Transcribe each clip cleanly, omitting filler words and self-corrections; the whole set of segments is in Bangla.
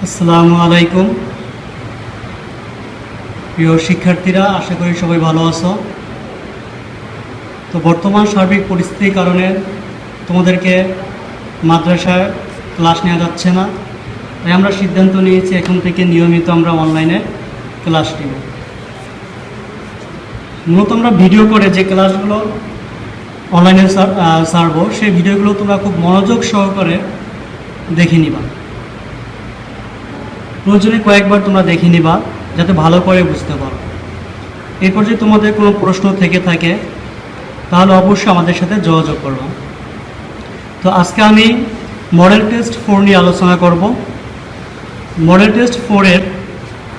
আসসালামু আলাইকুম প্রিয় শিক্ষার্থীরা, আশা করি সবাই ভালো আছো। তো বর্তমান সার্বিক পরিস্থিতির কারণে তোমাদেরকে মাদ্রাসায় ক্লাস নেওয়া যাচ্ছে না, তাই আমরা সিদ্ধান্ত নিয়েছি এখন থেকে নিয়মিত আমরা অনলাইনে ক্লাস নেব। মূলত আমরা ভিডিও করে যে ক্লাসগুলো অনলাইনে ছাড়বো সেই ভিডিওগুলো তোমরা খুব মনোযোগ সহকারে দেখে নিবা। প্রয়োজনে কয়েকবার তোমরা দেখে নিবা যাতে ভালো করে বুঝতে পারো। এরপর যদি তোমাদের কোনো প্রশ্ন থেকে থাকে তাহলে অবশ্যই আমাদের সাথে যোগাযোগ করো। তো আজকে আমি মডেল টেস্ট 4 নিয়ে আলোচনা করব। মডেল টেস্ট 4-এর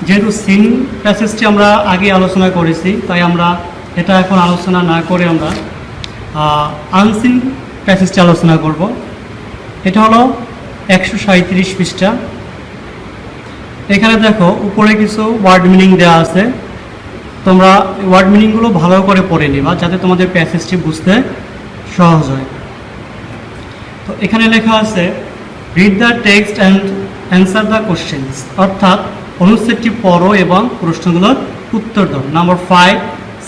যেহেতু সিন প্যাসেজটি আমরা আগে আলোচনা করেছি, তাই আমরা এটা এখন আলোচনা না করে আমরা আনসিন প্যাসেজটি আলোচনা করব। এটা হলো 137 পৃষ্ঠা। এখানে দেখো উপরে কিছু ওয়ার্ড মিনিং দেওয়া আছে, তোমরা ওয়ার্ড মিনিংগুলো ভালো করে পড়ে নিবা যাতে তোমাদের প্যাসেজটি বুঝতে সহজ হয়। তো এখানে লেখা আছে read the text and answer the questions, অর্থাৎ অনুচ্ছেদটি পড়ো এবং প্রশ্নগুলোর উত্তর দাও। নাম্বার 5,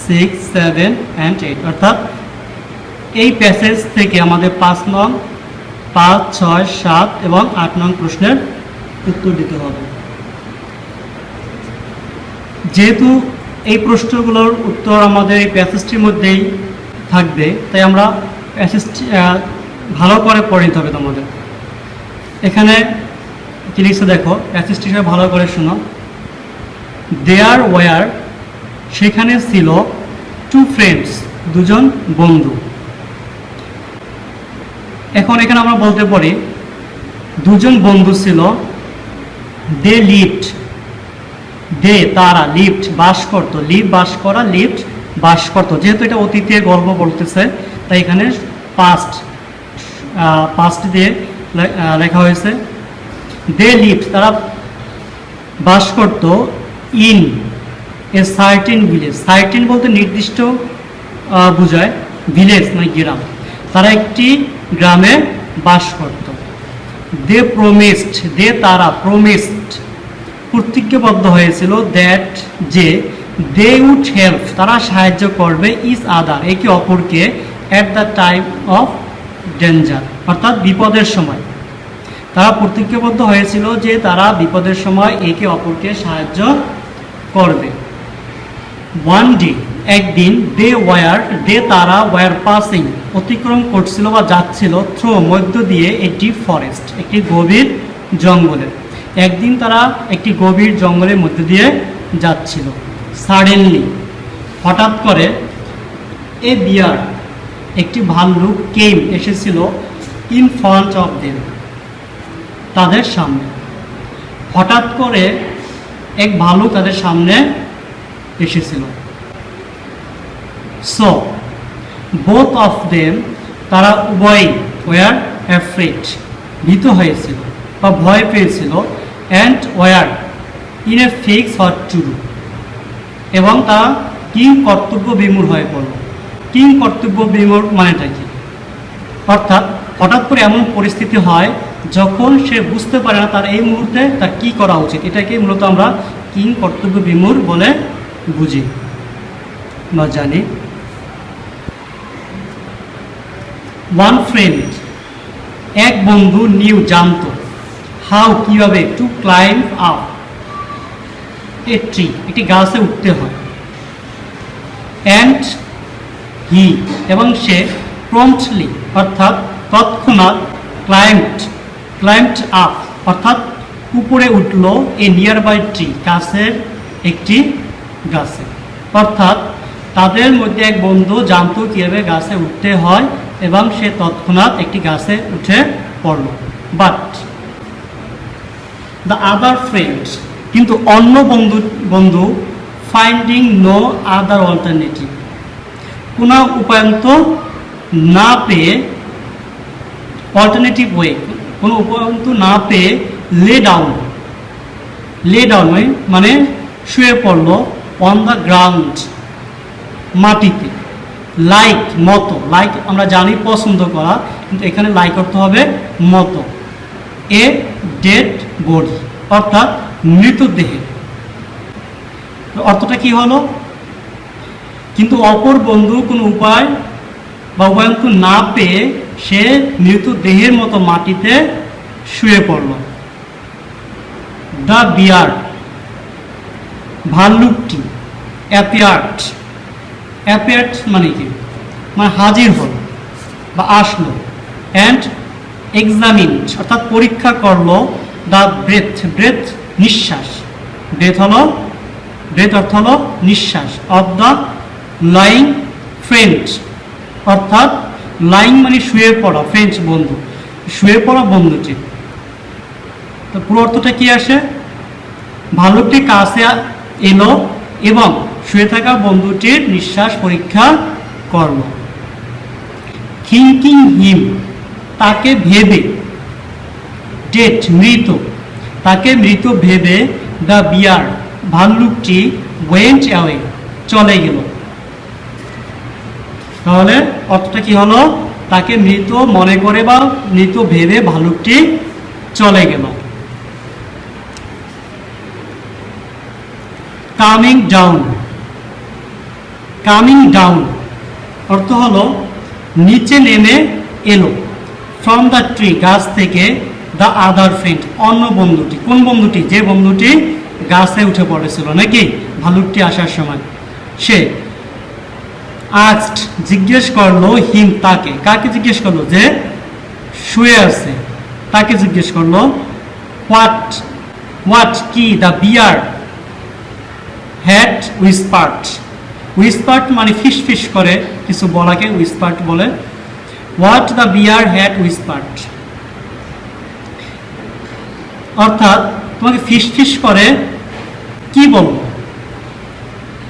6, 7 and 8, অর্থাৎ এই প্যাসেজ থেকে আমাদের 5 নং, 5, 6, 7 এবং 8 নং প্রশ্নের উত্তর দিতে হবে। যেহেতু এই প্রশ্নগুলোর উত্তর আমাদের এই প্যাসেজটির মধ্যেই থাকবে, তাই আমরা প্যাসেজটি ভালো করে পড়ে নিতে হবে তোমাদের। এখানে কি লিখছে দেখো, প্যাসেজটি ভালো করে শোনো। দেয়ার ওয়ার, সেখানে ছিল, টু ফ্রেন্ডস, দুজন বন্ধু। এখন এখানে আমরা বলতে পারি দুজন বন্ধু ছিল। দে লিভড, দে তারা, লিভড বাস করতো, লিভ বাস করা, লিভড বাস করতো। যেহেতু এটা অতীতের গল্প বলতেছে তাই এখানে পাস্ট দিয়ে লেখা হয়েছে। দে লিভড, তারা বাস করতো, in a sardine village. Sardine বলতে নির্দিষ্ট বোঝায়, ভিলেজ মানে গ্রাম। তারা একটি গ্রামে বাস করত। দে প্রমিসড, দে তারা, প্রমিসড প্রতিজ্ঞাবদ্ধ হয়েছিল, দ্যাট যে, দে উড হেল্প তারা সাহায্য করবে, ইচ আদার একে অপরকে, at the time of danger অর্থাৎ বিপদের সময়। তারা প্রতিজ্ঞাবদ্ধ হয়েছিল যে তারা বিপদের সময় একে অপরকে সাহায্য করবে। ওয়ান ডে, একদিন, দে তারা, ওয়ার পাসিং অতিক্রম করছিল বা যাচ্ছিল, থ্রো মধ্য দিয়ে, এ ডিপ ফরেস্ট একটি গভীর জঙ্গলে। একদিন তারা একটি গভীর জঙ্গলের মধ্য দিয়ে যাচ্ছিল। সাডেনলি হঠাৎ করে, এ বিয়ার একটি ভাল্লুক, কেম এসেছিল, ইন ফ্রন্ট অফ দেম তাদের সামনে। হঠাৎ করে এক ভাল্লুক তাদের সামনে এসেছিল। সো বোথ অফ দেম তারা উভয়ই, ওয়ার অ্যাফ্রেড ভীত হয়েছিল বা ভয় পেয়েছিল, and were in a fix what to do এবং তারা কিং কর্তব্য বিমূঢ় হয়ে পড়ল। কিং কর্তব্য বিমূঢ় মানেটা কি? অর্থাৎ হঠাৎ করে এমন পরিস্থিতি হয় যখন সে বুঝতে পারে না তার এই মুহূর্তে তার কী করা উচিত। এটাকে মূলত আমরা কিং কর্তব্য বিমূঢ় বলে বুঝি বা জানি। ওয়ান ফ্রেন্ড, এক বন্ধু, নিউ জানতো, হাউ কিভাবে, to climb up a tree একটি গাছে উঠতে হয়। অ্যান্ড হি এবং সে, প্রম্পটলি অর্থাৎ তৎক্ষণাৎ, ক্লাইম্বড আপ অর্থাৎ উপরে উঠল, এ নিয়ার বাই ট্রি গাছের একটি গাছে। অর্থাৎ তাদের মধ্যে এক বন্ধু জানতো কীভাবে গাছে উঠতে হয় এবং সে তৎক্ষণাৎ একটি গাছে উঠে পড়ল। বাট দ্য আদার ফ্রেন্ড, কিন্তু অন্য বন্ধু ফাইন্ডিং নো আদার অল্টারনেটিভ কোনো উপায়ন্ত না পেয়ে, অল্টারনেটিভ ওয়ে কোনো উপায়ন্ত না পেয়ে, লে ডাউন মানে শুয়ে পড়ল, অন দ্য গ্রাউন্ড মাটিতে, লাইক মতো, লাইক আমরা জানি পছন্দ করা, কিন্তু এখানে লাইক করতে হবে মতো, এ ডেড বডি অর্থাৎ মৃতদেহে। অর্থটা কি হলো? কিন্তু অপর বন্ধু কোনো উপায় বা উপায়ন্ত না পেয়ে সে মৃতদেহের মতো মাটিতে শুয়ে পড়ল। দ্য বিয়ার, ভাল্লুকটি, অ্যাপিয়ার্ড, অ্যাপিয়ার্ড মানে কি? মানে হাজির হল বা আসলো। অ্যান্ড এক্সামিনড অর্থাৎ পরীক্ষা করলো। দ্য ব্রেথ, ব্রেথ নিঃশ্বাস, ব্রেথ অর্থ হলো নিঃশ্বাস। অফ দ্য লাইং ফ্রেন্ড অর্থাৎ লাইং মানে শুয়ে পড়া, ফ্রেন্ড বন্ধু, শুয়ে পড়া বন্ধুটি। তো পুরো অর্থটা কি আসে? ভাল্লুকটি কাছে এলো এবং শুয়ে থাকা বন্ধুটির নিঃশ্বাস পরীক্ষা করল। থিঙ্কিং হিম তাকে ভেবে, ডেড মৃত, তাকে মৃত ভেবে, দ্য বিয়ার ভাল্লুকটি ওয়েন্ট অ্যাওয়ে চলে গেল। তাহলে অর্থটা কি হলো? তাকে মৃত মনে করে বা মৃত ভেবে ভাল্লুকটি চলে গেল। কামিং ডাউন, কামিং ডাউন অর্থ হলো নিচে নেমে এলো। ফ্রম দ্য ট্রি গাছ থেকে, দ্য আদার ফ্রেন্ড অন্য বন্ধুটি। কোন বন্ধুটি? যে বন্ধুটি গাছে উঠে পড়েছিল নাকি ভাল্লুকটি আসার সময়। সে আস্কড জিজ্ঞেস করলো, হিম তাকে। কাকে জিজ্ঞেস করলো? যে শুয়ে আছে তাকে জিজ্ঞেস করলো। হোয়াট, হোয়াট কি? দ্য বিয়ার হ্যাড উইসপার্ড, উইসপার্ড মানে ফিস ফিস করে কিছু বলাকে উইসপার্ড বলে। হোয়াট দ্য বিয়ার হ্যাড উইসপার্ড অর্থাৎ তোমাকে ফিস ফিস করে কি বললো,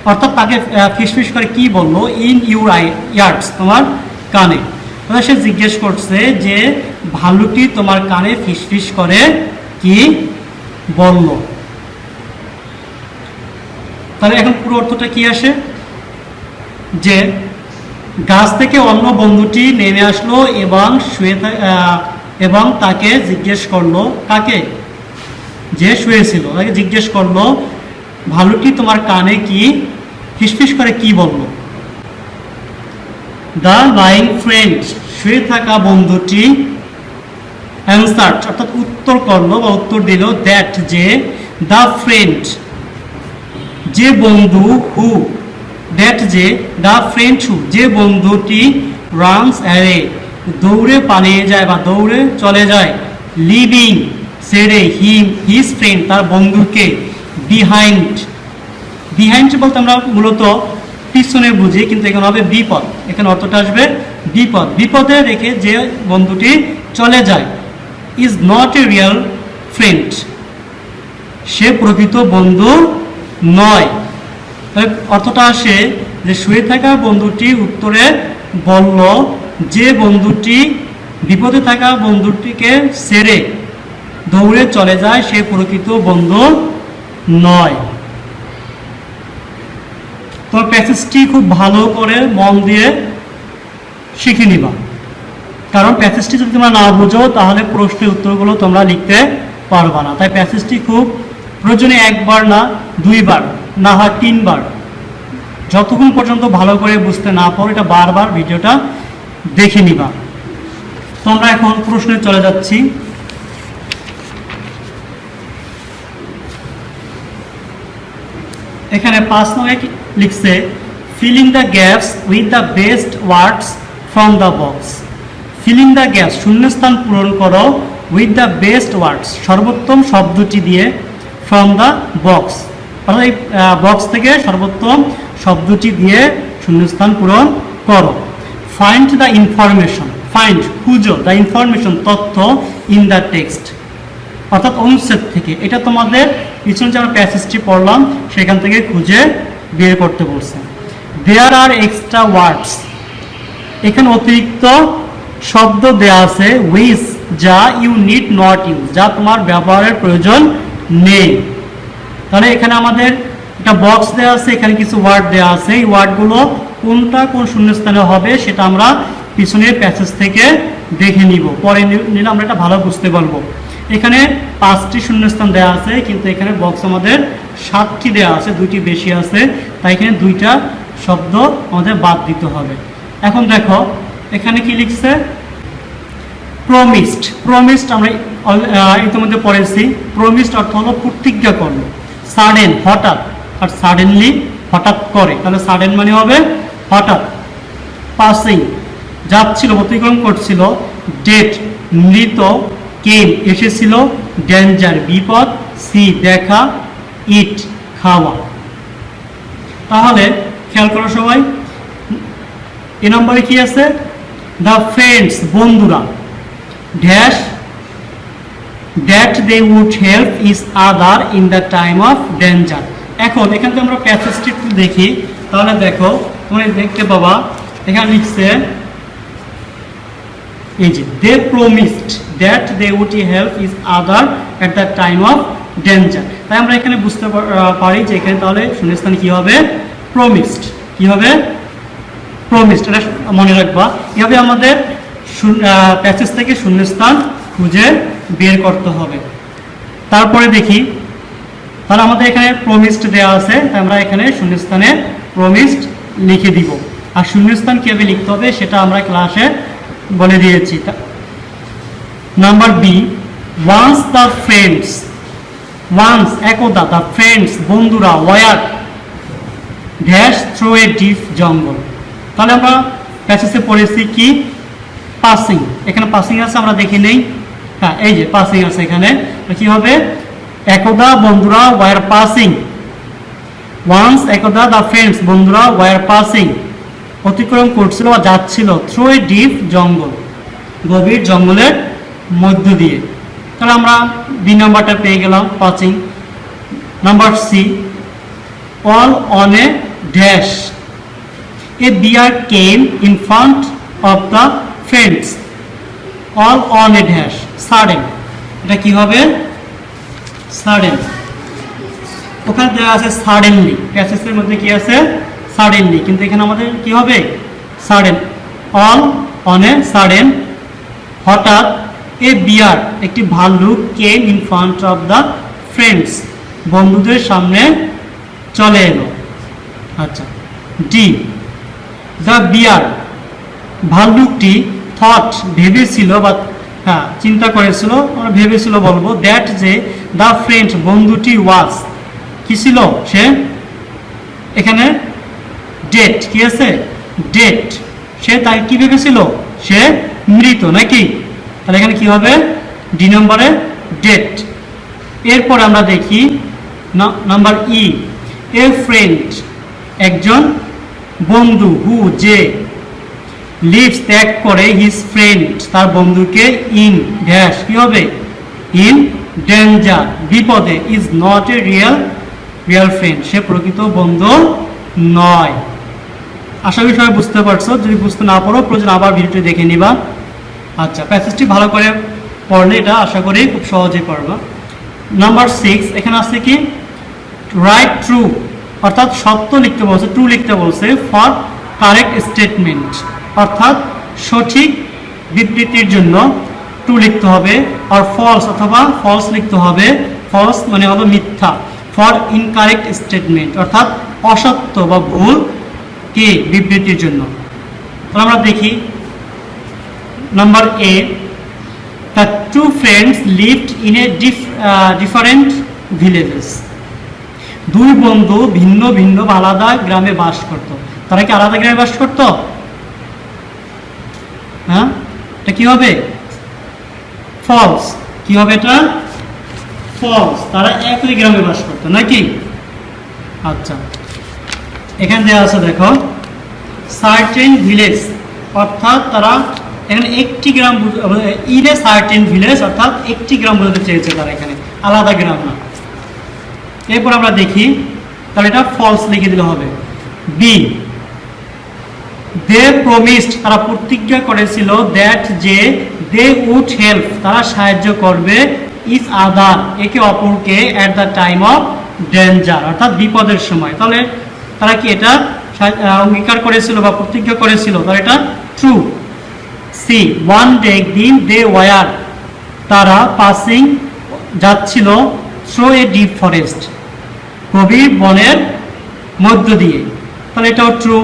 অর্থাৎ তাকে ফিস ফিস করে কি বললো? ইন ইউর ইয়ার্স তোমার কানে। তাহলে সে জিজ্ঞেস করছে যে ভাল্লুকটি তোমার কানে ফিস ফিস করে কি বলল। তাহলে এখন পুরো অর্থটা কি আসে? যে গাছ থেকে অন্য বন্ধুটি নেমে আসলো এবং এবং তাকে জিজ্ঞেস করলো, কাকে? যে শুয়েছিল তাকে জিজ্ঞেস করলো ভাল্লুকটি তোমার কানে কি ফিসফিস করে কি বললো। দ্য লাইং ফ্রেন্ড শুয়ে থাকা বন্ধুটি অ্যান্সার্ড অর্থাৎ উত্তর করলো বা উত্তর দিল। দ্যাট যে, দ্য ফ্রেন্ড যে বন্ধু, হু দ্যাট যে, দ্য ফ্রেন্ড হু যে বন্ধুটি, রানস অ্যাওয়ে দৌড়ে পালিয়ে যায় বা দৌড়ে চলে যায়, লিভিং ছেড়ে, হিম হিজ ফ্রেন্ড তার বন্ধুকে, বিহাইন্ড, বিহাইন্ড বলতে আমরা মূলত পিছনে বুঝি, কিন্তু এখানে হবে বিপদ, এখানে অর্থটা আসবে বিপদ, বিপদে রেখে যে বন্ধুটি চলে যায়। Is not a real friend সে প্রকৃত বন্ধু নয়। অর্থটা আসে যে শুয়ে থাকা বন্ধুটি উত্তরে বলল যে বন্ধুটি বিপদে থাকা বন্ধুটিকে ছেড়ে দৌড়ে চলে যায় সে প্রকৃত বন্ধু নয়। তো প্যাসেজটি খুব ভালো করে মন দিয়ে শিখে নিবা, কারণ প্যাসেজটি যদি তোমরা না বুঝো তাহলে প্রশ্নের উত্তরগুলো তোমরা লিখতে পারবা না। তাই প্যাসেজটি খুব প্রয়োজনে একবার না দুইবার না হয় তিনবার, যতক্ষণ পর্যন্ত ভালো করে বুঝতে না পারো এটা বারবার ভিডিওটা দেখে নিবা। তো আমরা এখন প্রশ্নে চলে যাচ্ছি। এখানে 5 নম্বরে লিখছে filling the gaps with the best words from the box. Filling the gaps শূন্যস্থান পূরণ করো উইথ দ্য বেস্ট ওয়ার্ডস সর্বোত্তম শব্দটি দিয়ে, ফ্রম দ্য বক্স অর্থাৎ এই বক্স থেকে সর্বোত্তম শব্দটি দিয়ে শূন্যস্থান পূরণ করো। ফাইন্ড দ্য ইনফরমেশন, ফাইন্ড খুঁজো, দ্য ইনফরমেশন তথ্য, ইন দ্য টেক্সট অর্থাৎ অনুচ্ছেদ থেকে। এটা তোমাদের পিছনে যে আমরা প্যাসেজটি পড়লাম সেখান থেকে খুঁজে বের করতে বলছে। দেয়ার আর এক্সট্রা ওয়ার্ডস এখানে অতিরিক্ত শব্দ দেয়া আছে, উইচ যা, ইউ নিড নট ইউজ যা তোমার ব্যবহারের প্রয়োজন নেই। তাহলে এখানে আমাদের একটা বক্স দেওয়া আছে, এখানে কিছু ওয়ার্ড দেওয়া আছে, এই ওয়ার্ডগুলো কোনটা কোন শূন্যস্থানে হবে সেটা আমরা পিছনের প্যাসেজ থেকে দেখে নিব, পরে নিলে আমরা এটা ভালো বুঝতে পারবো। এখানে 5টি শূন্যস্থান দেওয়া আছে, কিন্তু এখানে বক্স আমাদের 7টি দেওয়া আছে, 2টি বেশি আছে, তাই এখানে 2টা শব্দ আমাদের বাদ দিতে হবে। এখন দেখো এখানে কি লিখছে, প্রমিসড। প্রমিসড আমরা ইতিমধ্যে পড়েছি। প্রমিসড অর্থ হলো প্রতিজ্ঞা করলো। সাডেন হঠাৎ, আর সাডেনলি হঠাৎ করে, তাহলে সাডেন মানে হবে হঠাৎ। পাসিং যাচ্ছিল, অতিক্রম করছিল। ডেট মৃত। কেম এসেছিল। ডেঞ্জার বিপদ। সি দেখা। ইট খাওয়া। তাহলে খেয়াল করো সবাই, এ নম্বরে কি আছে, দ্য ফ্রেন্ডস বন্ধুরা, dash that they would help is other in the time of danger. এখন এখান থেকে আমরা প্যাসেজটি একটু দেখি, তাহলে দেখো তোমরা দেখতে পাবা এখানে লিখছে এই যে they promised that they would help is other at the time of danger. তাই আমরা এখানে বুঝতে পারি যে এখানে তাহলে শূন্যস্থান কি হবে, প্রমিসড। কি হবে, প্রমিসড। এটা মনে রাখবা, এভাবে আমাদের প্যাসেজ থেকে শূন্যস্থান খুঁজে বের করতে হবে। তারপরে দেখি, তাহলে আমাদের এখানে প্রমিসড দেওয়া আছে, তাই আমরা এখানে শূন্যস্থানে প্রমিসড লিখে দিব। আর শূন্যস্থান কিভাবে লিখতে হবে সেটা আমরা ক্লাসে বলে দিয়েছি। Number B, once the friends, once একদা, দ্য ফ্রেন্ডস বন্ধুরা, were dash through a deep jungle. তাহলে আমরা প্যাসেজে পড়েছি কি, পাসিং। এখানে পাসিং আছে, আমরা দেখি নেই। হ্যাঁ, এই যে পাসিং আছে এখানে। কি হবে, একদা বন্ধুরা ওয়ার পাসিং। ওয়ান্স একদা দ্য ফ্রেন্ডস বন্ধুরা ওয়ার পাসিং অতিক্রম করছিল বা যাচ্ছিল। থ্রু এ ডিপ জঙ্গল গভীর জঙ্গলের মধ্য দিয়ে। তাহলে আমরা বি নাম্বারটা পেয়ে গেলাম, পাসিং। Number C, all on a dash a bear came in front of the friends. All on a dash sudden. এটা কি হবে, সাডেন। ওখানে দেওয়া আছে সাডেনলি, প্যাসেজের মধ্যে কি আছে, সাডেনলি, কিন্তু এখানে আমাদের কি হবে, sudden. All on a sudden হঠাৎ। এ বিয়ার একটি ভাল্লুক। কেম in front of the friends বন্ধুদের সামনে চলে এলো। আচ্ছা, ডি, দ্য বিয়ার ভাল্লুকটি। থট ভেবেছিল বা হ্যাঁ চিন্তা করেছিল, আমরা ভেবেছিল বলবো। দ্যাট যে দ্য ফ্রেন্ড বন্ধুটি ওয়াজ কি ছিল, সে। এখানে ডেট কি আছে, ডেট, সে তাই কি ভেবেছিল, সে মৃত নাকি। তাহলে এখানে কি হবে, ডি নম্বরে ডেট। এরপর আমরা দেখি নাম্বার ই, এ ফ্রেন্ড একজন বন্ধু। হু যে লিভস ত্যাগ করে। হিজ ফ্রেন্ড তার বন্ধুকে। ইন ড্যাশ কি হবে, ইন ডেঞ্জার বিপদে। Is not a real friend সে প্রকৃত বন্ধু নয়। আশা করি সবাই বুঝতে পারছো। যদি বুঝতে না পারো প্রয়োজন আবার ভিডিওটি দেখে নিবা। আচ্ছা, প্যাসেজটি ভালো করে পড়লে এটা আশা করি খুব সহজেই পারবা। নাম্বার 6, এখানে আছে কি, রাইট ট্রু অর্থাৎ সত্য লিখতে বলছে, ট্রু লিখতে বলছে। ফর কারেক্ট স্টেটমেন্ট অর্থাৎ সঠিক বিবৃতির জন্য ট্রু লিখতে হবে। আর ফলস অথবা ফলস লিখতে হবে। ফলস মানে হলো মিথ্যা। ফর ইনকারেক্ট স্টেটমেন্ট অর্থাৎ অসত্য বা ভুল কি বিবৃতির জন্য। আমরা দেখি number A, the two friends lived in a different villages. দুই বন্ধু ভিন্ন ভিন্ন আলাদা গ্রামে বাস করত। তারা কি আলাদা গ্রামে বাস করত? হ্যাঁ, এটা কি হবে, ফলস। কি হবে এটা, ফলস। তারা একই গ্রামে বাস করতো নাকি। আচ্ছা, এখানে দেওয়া আছে দেখো, সার্টেন ভিলেজ অর্থাৎ তারা এখানে একটি গ্রাম, ইন এ সার্টেন ভিলেজ অর্থাৎ একটি গ্রাম বোঝাতে চেয়েছে তারা, এখানে আলাদা গ্রাম না। এরপর আমরা দেখি, তাহলে এটা ফলস লিখে দিলে হবে। বি, দে প্রমিসড তারা প্রতিজ্ঞা করেছিল। দ্যাট যে দে উড হেল্প তারা সাহায্য করবে। ইচ আদার একে অপরকে। At the time of danger অর্থাৎ বিপদের সময়। তাহলে তারা কি এটা অঙ্গীকার করেছিল বা প্রতিজ্ঞা করেছিল, তাহলে এটা ট্রু। সি, ওয়ান ডে একদিন। দে ওয়ার তারা পাসিং যাচ্ছিল থ্রু এ ডিপ ফরেস্ট, গভীর বনের মধ্য দিয়ে। তাহলে এটাও ট্রু।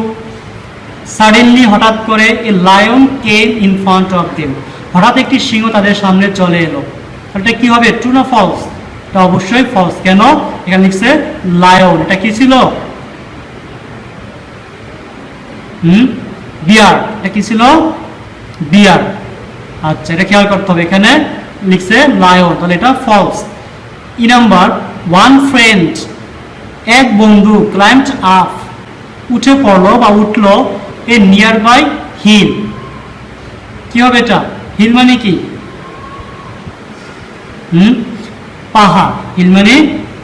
সাডেনলি হঠাৎ করে a lion came in front of them, হঠাৎ একটি সিংহ তাদের সামনে চলে এলো। তাহলে এটা কি হবে, ট্রু না ফলস? এটা অবশ্যই ফলস। কেন? এখানে লিখছে লায়ন, এটা কি ছিল? বিয়ার। এটা কি ছিল? বিয়ার। আচ্ছা, এটা খেয়াল করতে হবে, এখানে লিখছে লায়ন, তাহলে এটা false. E number, one friend, এক বন্ধু, ক্লাইম্বড আপ, উঠে পড়লো বা উঠলো, এ নিয়ার বাই হিল। কি হবে এটা? হিল মানে কি? পাহাড়। হিল মানে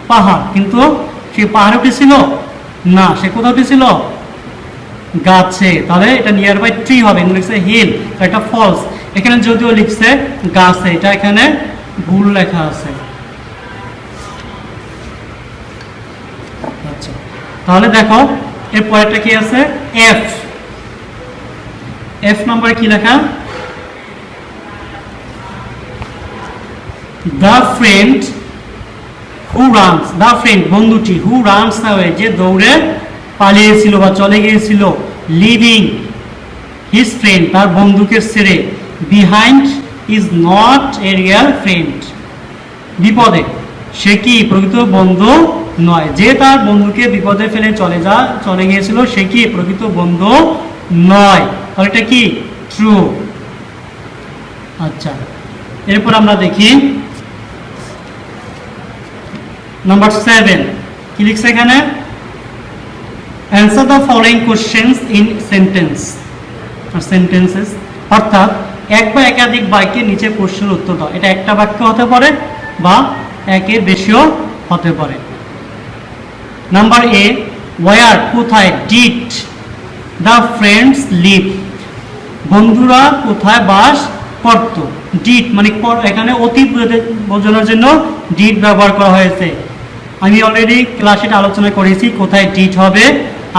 পাহাড়, কিন্তু সে পাহাড়ে উঠেছিল না, সে কোথাও উঠেছিল? গাছে। তাহলে এটা নিয়ার বাই ট্রি হবে, লিখছে হিল, এটা ফলস। এখানে যদিও লিখছে গাছে, এটা এখানে ভুল লেখা আছে। আচ্ছা, তাহলে দেখো এর পরেরটা কি আছে, এফ। এফ নম্বরে কি লেখা? The friend who runs, the friend বন্ধুটি, হু রানস অ্যাওয়ে যে দৌড়ে পালিয়েছিল বা চলে গিয়েছিল, লিভিং হিজ ফ্রেন্ড তার বন্ধুকে ছেড়ে, behind is not a Real friend, বিপদে সে কি প্রকৃত বন্ধু নয়। যে তার বন্ধুকে বিপদে ফেলে চলে গিয়েছিল, সে কি প্রকৃত বন্ধু নয়। তাহলে এটা কি? ট্রু। আচ্ছা, এরপর আমরা দেখি নাম্বার 7 কি লিখছে এখানে, answer the following questions in sentences, অর্থাৎ এক বা একাধিক বাক্যের নিচে প্রশ্নের উত্তর দাও। এটা একটা বাক্য হতে পারে বা একের বেশিও হতে পারে। নাম্বার এ, ওয়ার কোথায়, ডিড দ্য ফ্রেন্ডস লিভ বন্ধুরা কোথায় বাস করত। ডিড মানে এখানে অতীত বোঝানোর জন্য ডিড ব্যবহার করা হয়েছে। আমি অলরেডি ক্লাসে আলোচনা করেছি কোথায় ডিড হবে,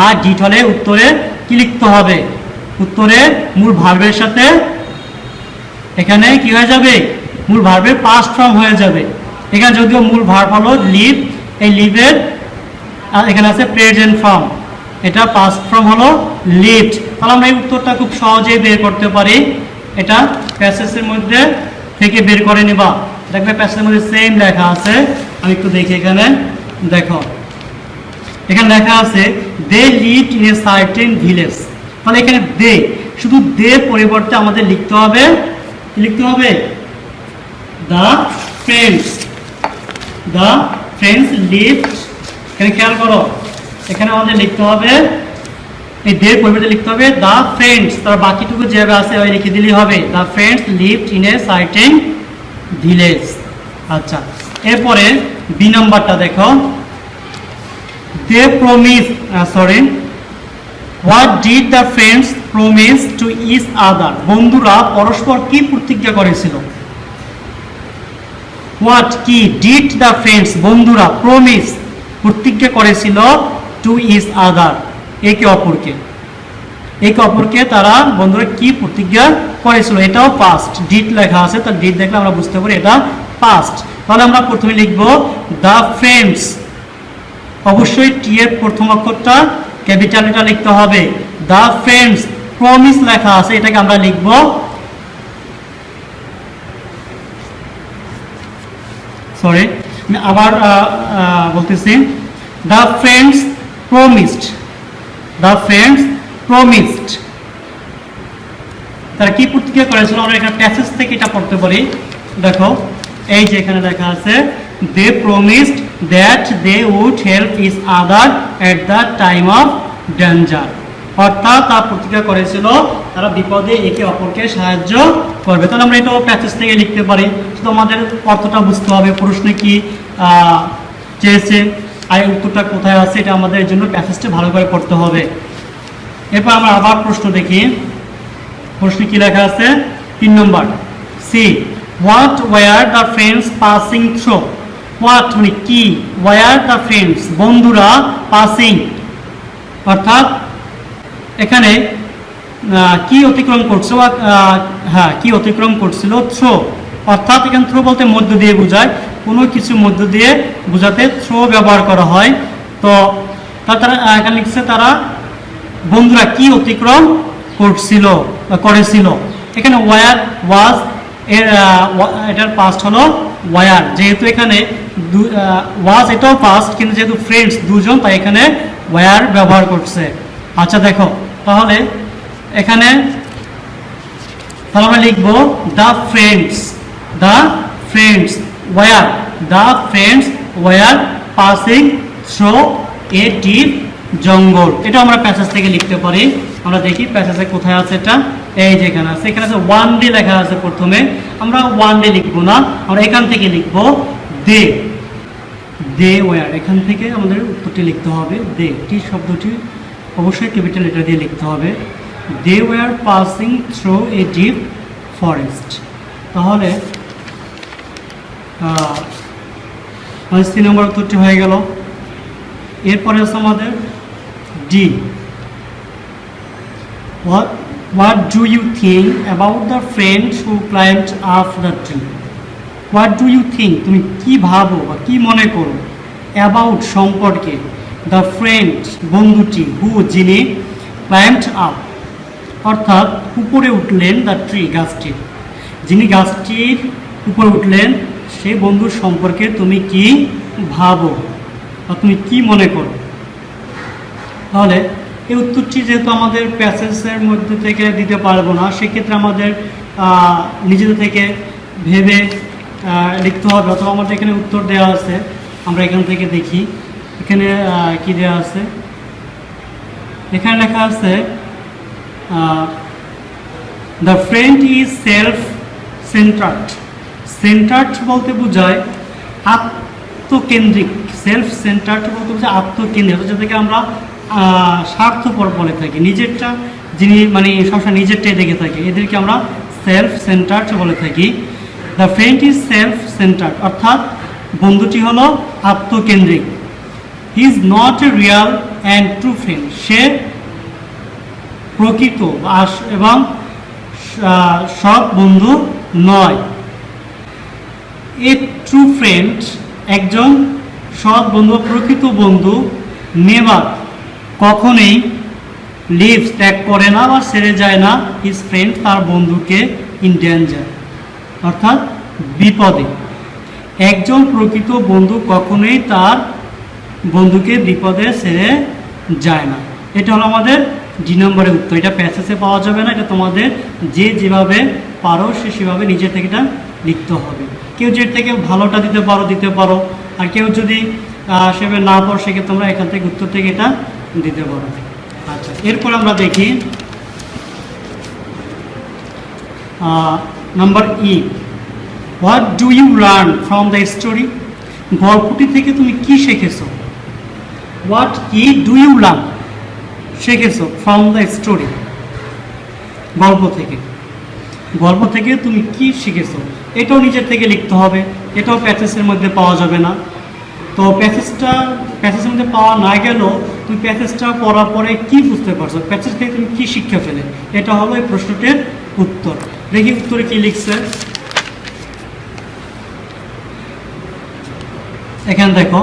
আর ডিড হলে উত্তরে কি লিখতে হবে, উত্তরে মূল ভার্বের সাথে এখানে কি হয়ে যাবে, মূল ভার্বের পাস্ট ফর্ম হয়ে যাবে। এখানে যদিও মূল ভার্ব হলো লিভ, এই লিভের এখানে আছে প্রেজেন্ট ফর্ম, এটা পাস্ট ফর্ম হলো লিভড। তাহলে আমরা এই উত্তরটা খুব সহজেই বের করতে পারি। এটা প্যাসেজের মধ্যে থেকে বের করে নিবা, দেখবে প্যাসেজের মধ্যে সেম লেখা আছে। আমি একটু দেখি, এখানে দেখো, এখানে লেখা আছে they lived in a certain village. তাহলে এখানে দে, শুধু দে পরিবর্তে আমাদের লিখতে হবে, কি লিখতে হবে, the friends, the friends lived. এখানে খেয়াল করো, এখানে আমাদের লিখতে হবে এই দে পরিবর্তে লিখতে হবে দ্য ফ্রেন্ডস, তার বাকিটুকু যেভাবে আছে ওই লিখে দিলেই হবে, the friends lived in a certain village. আচ্ছা, এরপরে বি নাম্বারটা দেখো, they promise, what did the friends promise to each other বন্ধুরা পরস্পর কি প্রতিজ্ঞা করেছিল। হোয়াট কি, ডিড দ্য ফ্রেন্ডস বন্ধুরা, প্রমিস প্রতিজ্ঞা করেছিল, টু ইচ আদার একে অপরকে, একে অপরকে তারা বন্ধুরা কি প্রতিজ্ঞা করেছিল। এটাও পাস্ট, ডিড লেখা আছে, তার ডিড দেখলে আমরা বুঝতে পারি এটা পাস্ট। তাহলে আমরা প্রথমে লিখব দ্য ফ্রেন্ডস, অবশ্যই টি এর প্রথম অক্ষরটা ক্যাপিটাল এটা লিখতে হবে। দ্য ফ্রেন্ডস প্রমিস লেখা আছে, এটাকে আমরা লিখব আমি আবার বলতেছি, the friends promised, the friends promised তারা কি প্রতিজ্ঞা করেছিল। আমরা এখানে প্যাসেজ থেকে এটা পড়তে পারি, দেখো এই যে এখানে লেখা আছে they promised that they would help each other at the time of danger, অর্থাৎ তারা প্রতিজ্ঞা করেছিল তারা বিপদে একে অপরকে সাহায্য করবে। তাহলে আমরা এটাও প্যাসেজ থেকে লিখতে পারি, শুধু আমাদের অর্থটা বুঝতে হবে, প্রশ্নে কি চেয়েছে আর উত্তরটা কোথায় আছে, এটা আমাদের জন্য প্যাসেজটা ভালো করে পড়তে হবে। এরপর আমরা আবার প্রশ্ন দেখি, প্রশ্নে কি লেখা আছে 3 নম্বর C, what were the friends passing through, what মানে কি, ওয়ার দ্য ফ্রেন্ডস বন্ধুরা, পাসিং অর্থাৎ এখানে কি অতিক্রম করছে, হ্যাঁ কি অতিক্রম করছিল, থ্রু অর্থাৎ এখানে থ্রো বলতে মধ্য দিয়ে বোঝায়, কোনো কিছু মধ্য দিয়ে বোঝাতে থ্রো ব্যবহার করা হয়। তো তারা এখানে লিখছে তারা বন্ধুরা কি অতিক্রম করছিল বা করেছিল। এখানে ওয়ার ওয়াজ এটার পাস্ট হলো ওয়ার, যেহেতু এখানে ওয়াজ এটাও পাস্ট, কিন্তু যেহেতু ফ্রেন্ডস দুজন তাই এখানে ওয়ার ব্যবহার করছে। আচ্ছা দেখো তাহলে এখানে তাহলে আমরা লিখবো the friends were passing through a deep জঙ্গল। এটা আমরা প্যাসেজ থেকে লিখতে পারি। আমরা দেখি প্যাসেজে কোথায় আছে, এটা এই যেখানে আছে, এখানে আছে ওয়ান ডে লেখা আছে। প্রথমে আমরা ওয়ান ডে লিখবো না, আমরা এখান থেকে লিখবো দে ওয়ার। এখান থেকে আমাদের উত্তরটি লিখতে হবে দে, টি শব্দটি অবশ্যই ক্যাপিটাল লেটার দিয়ে লিখতে হবে। They were passing through a deep forest. তাহলে 3 নম্বর উত্তরটি হয়ে গেল। এরপরে আছে আমাদের D. What do you think about the friend who climbed up the tree? What do you think? তুমি কি ভাবো বা কি মনে করো about সম্পর্কে the friend বন্ধুটি who যিনি climbed up অর্থাৎ উপরে উঠলেন the tree গাছটির, যিনি গাছটির উপরে উঠলেন সেই বন্ধুর সম্পর্কে তুমি কি ভাবো বা তুমি কি মনে করো। তাহলে এই উত্তরটি যেহেতু আমাদের প্যাসেজের মধ্যে থেকে দিতে পারবো না, সেক্ষেত্রে আমাদের নিজেদের থেকে ভেবে লিখতে হবে, অথবা আমাদের এখানে উত্তর দেওয়া আছে, আমরা এখান থেকে দেখি এখানে কি দেওয়া আছে। এখানে লেখা আছে the friend is self centred বলতে বোঝায় আত্মকেন্দ্রিক। সেলফ সেন্টার্ড বলতে বোঝায় আত্মকেন্দ্রিক, যেটাকে আমরা স্বার্থপর বলে থাকি। নিজেরটা যিনি মানে সবসময় নিজেরটাই দেখে থাকে, এদেরকে আমরা সেলফ সেন্টার্ড বলে থাকি। The friend is self centred অর্থাৎ বন্ধুটি হলো আত্মকেন্দ্রিক। He is not a real and true friend, সে প্রকৃত এবং সৎ বন্ধু নয়। এ ট্রু ফ্রেন্ড একজন সৎ বন্ধু প্রকৃত বন্ধু নেভার কখনোই লিভস ত্যাগ করে না বা ছেড়ে যায় না হিজ ফ্রেন্ড তার বন্ধুকে ইন ডেঞ্জার অর্থাৎ বিপদে। একজন প্রকৃত বন্ধু কখনোই তার বন্ধুকে বিপদে ছেড়ে যায় না। এটা হলো আমাদের ডি নম্বরের উত্তর। এটা প্যাসেজে পাওয়া যাবে না, এটা তোমাদের যে যেভাবে পারো সে সেভাবে নিজের থেকে এটা লিখতে হবে। কেউ যে থেকে ভালোটা দিতে পারো, আর কেউ যদি সেভাবে না পারো সেক্ষেত্রে তোমরা এখান থেকে উত্তর থেকে এটা দিতে পারো। আচ্ছা, এরপর আমরা দেখি number E. What do you learn from the story? গল্পটি থেকে তুমি কি শিখেছো? হোয়াট কি ডু ইউ লার্ন শিখেছো ফ্রম দ্য স্টোরি, গল্প থেকে তুমি কি শিখেছো? এটাও নিজের থেকে লিখতে হবে, এটাও প্যাসেজের মধ্যে পাওয়া যাবে না। তো প্যাসেজের মধ্যে পাওয়া না গেলেও তুমি প্যাসেজটা পড়ার পরে কি বুঝতে পারছো, প্যাসেজ থেকে তুমি কি শিক্ষা পেলে, এটা হলো এই প্রশ্নটির উত্তর। দেখি উত্তরে কি লিখছে। এখানে দেখো,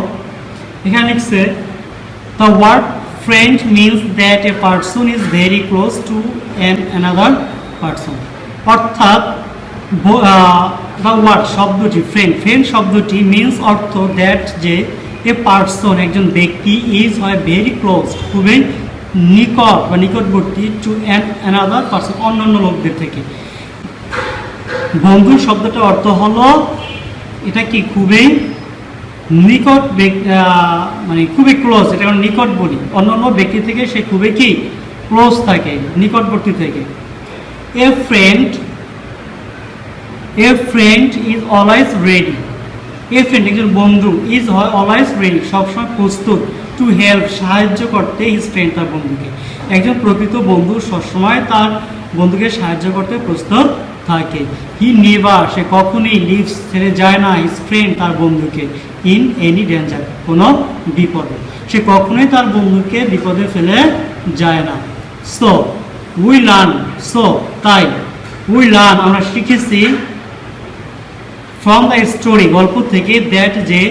এখানে লিখছে the word friend means that a person is very close to another person. অর্থাৎ দ্য ওয়ার্ড শব্দটি ফ্রেন্ড শব্দটি মিনস অর্থ দ্যাট যে এ পারসন একজন ব্যক্তি ইজ হয় ভেরি ক্লোজ খুবই নিকট বা নিকটবর্তী টু অ্যানাদার পারসন অন্যান্য লোকদের থেকে। বন্ধু শব্দটার অর্থ হলো এটা কি খুবই নিকট, মানে খুবই ক্লোজ, এটা আমরা নিকট বলি, অন্যান্য ব্যক্তি থেকে সে খুবই কি ক্লোজ থাকে, নিকটবর্তী থেকে। এ friend is always ready. A friend একজন বন্ধু ইজ হয় অলওয়েজ রেডি সবসময় প্রস্তুত টু হেল্প সাহায্য করতে হিজ ফ্রেন্ড তার বন্ধুকে। একজন প্রকৃত বন্ধু সবসময় তার বন্ধুকে সাহায্য করতে প্রস্তুত থাকে। হি নেভার সে কখনোই লিভস ছেড়ে যায় না হিজ ফ্রেন্ড তার বন্ধুকে ইন এনি ডেঞ্জার কোনো বিপদে, সে কখনোই তার বন্ধুকে বিপদে ফেলে যায় না। সো উই লার্ন, সো তাই উই লার্ন আমরা শিখেছি ফ্রম দ্য স্টোরি, গল্প থেকে, দ্যাট যে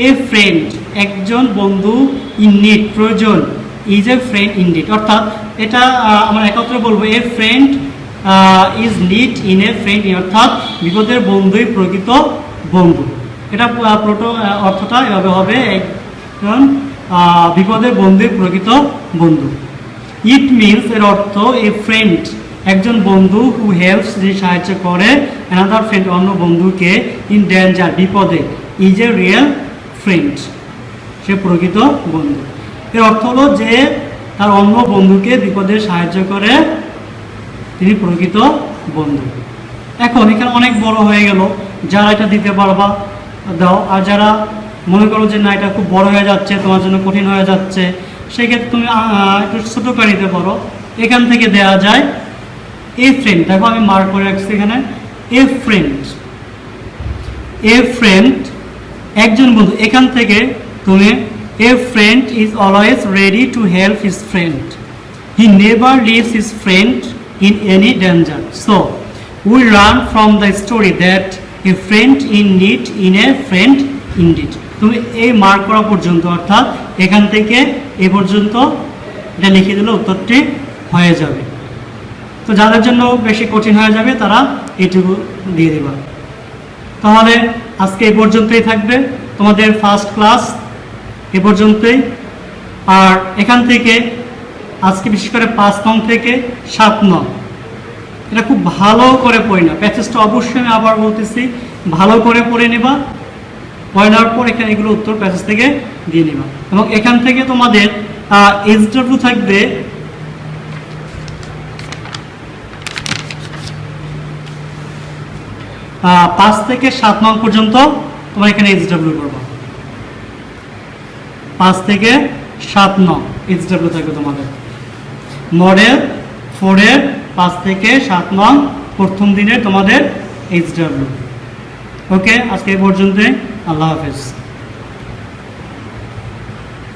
এ ফ্রেন্ড একজন বন্ধু, ইন নিড প্রয়োজন, is a friend in need, অর্থাৎ এটা আমরা একত্রে বলবো এ friend is need is a friend, অর্থাৎ বিপদের বন্ধুই প্রকৃত বন্ধু। এটা প্রোটো অর্থটা এভাবে হবে, একজন বিপদের বন্ধুই প্রকৃত বন্ধু। ইট মিনস এর অর্থ এ ফ্রেন্ড একজন বন্ধু, হু হেল্পস যে সাহায্য করে, অ্যানাদার ফ্রেন্ড অন্য বন্ধুকে, ইন ডেঞ্জার বিপদে, ইজ এ রিয়েল ফ্রেন্ড সে প্রকৃত বন্ধু। এর অর্থ হলো যে তার অন্য বন্ধুকে বিপদে সাহায্য করে তিনি প্রকৃত বন্ধু। এখন এখানে অনেক বড় হয়ে গেল, যারা এটা দিতে পারবা দাও, আর যারা মনে করো যে না এটা খুব বড় হয়ে যাচ্ছে, তোমার জন্য কঠিন হয়ে যাচ্ছে, সেক্ষেত্রে তুমি একটু ছোটো করে নিতে পারো। এখান থেকে দেওয়া যায় এ ফ্রেন্ড, দেখো আমি মার্ক করে রাখছি এখানে, এ ফ্রেন্ড, এ ফ্রেন্ড একজন বন্ধু, এখান থেকে তুমি a friend is always ready to help his friend, he never leaves his friend in any danger, so we learn from the story that a friend in need is a friend indeed. তুমি এই মার্ক করা পর্যন্ত, অর্থাৎ এখান থেকে এ পর্যন্ত এটা লিখে দিলে উত্তরটি হয়ে যাবে। তো যাদের জন্য বেশি কঠিন হয়ে যাবে তারা এইটুকু দিয়ে দেবা। তাহলে আজকে এই পর্যন্তই থাকবে তোমাদের ফার্স্ট ক্লাস, এ পর্যন্তই। আর এখান থেকে আজকে বিশেষ করে 5 নং থেকে 7 নং এটা খুব ভালো করে পড়ে না, প্যাসেজটা অবশ্যই আমি আবার বলতেছি ভালো করে পড়ে নেবা, পড়ে নেওয়ার পর এখানে এগুলো উত্তর প্যাসেজ থেকে দিয়ে নেবা। এবং এখান থেকে তোমাদের SW থাকবে 5 থেকে 7 নং পর্যন্ত তোমরা এখানে SW করবা, 5 থেকে 7 নং SW থাকবে তোমাদের। মডেল 4 এর 5 থেকে 7 নং প্রথম দিনের তোমাদের SW। ওকে, আজকে এই পর্যন্তই। আল্লাহ হাফেজ।